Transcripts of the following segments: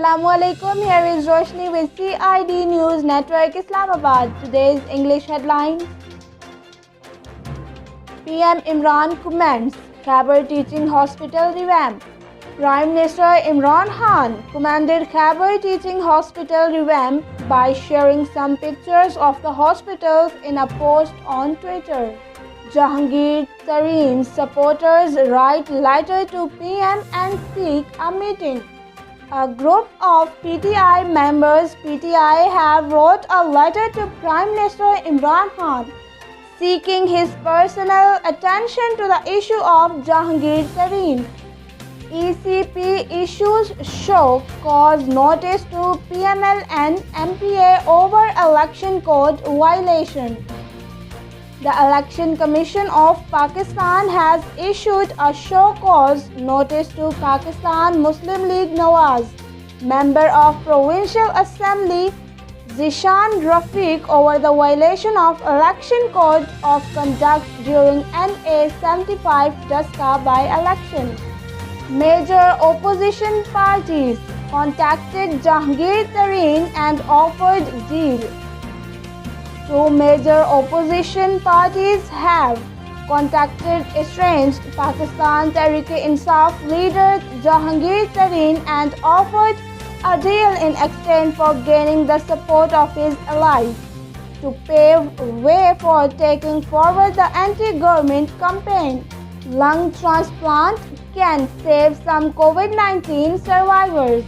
Assalamualaikum. Here is Roshni with CID News Network Islamabad. Today's English headlines. PM Imran commends Khyber Teaching Hospital revamp. Prime Minister Imran Khan commended Khyber Teaching Hospital revamp by sharing some pictures of the hospitals in a post on Twitter. Jahangir Tareen's supporters write letter to PM and seek a meeting. A group of PTI members have wrote a letter to Prime Minister Imran Khan seeking his personal attention to the issue of Jahangir Tareen. ECP issues show cause notice to PML and MPA over election code violation. The Election Commission of Pakistan has issued a show cause notice to Pakistan Muslim League Nawaz, member of Provincial Assembly Zishan Rafiq over the violation of Election Code of Conduct during NA 75 Daska by-election. Major opposition parties contacted Jahangir Tareen and offered deal. Two major opposition parties have contacted estranged Pakistan Tehreek-e-Insaf leader Jahangir Tareen and offered a deal in exchange for gaining the support of his allies to pave way for taking forward the anti-government campaign. Lung transplant can save some COVID-19 survivors.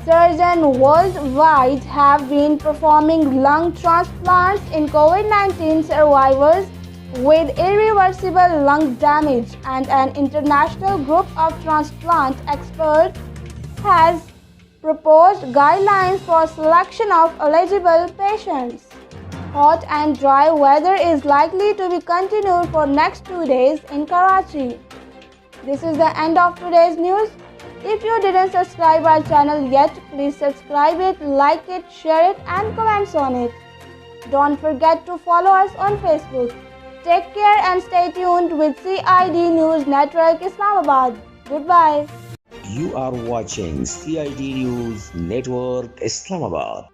Surgeons worldwide have been performing lung transplants in COVID-19 survivors with irreversible lung damage, and an international group of transplant experts has proposed guidelines for selection of eligible patients. Hot and dry weather is likely to be continued for next 2 days in Karachi. This is the end of today's news. If you didn't subscribe our channel yet, please subscribe it, like it, share it and comments on it. Don't forget to follow us on Facebook. Take care and stay tuned with CID News Network Islamabad. Goodbye. You are watching CID News Network Islamabad.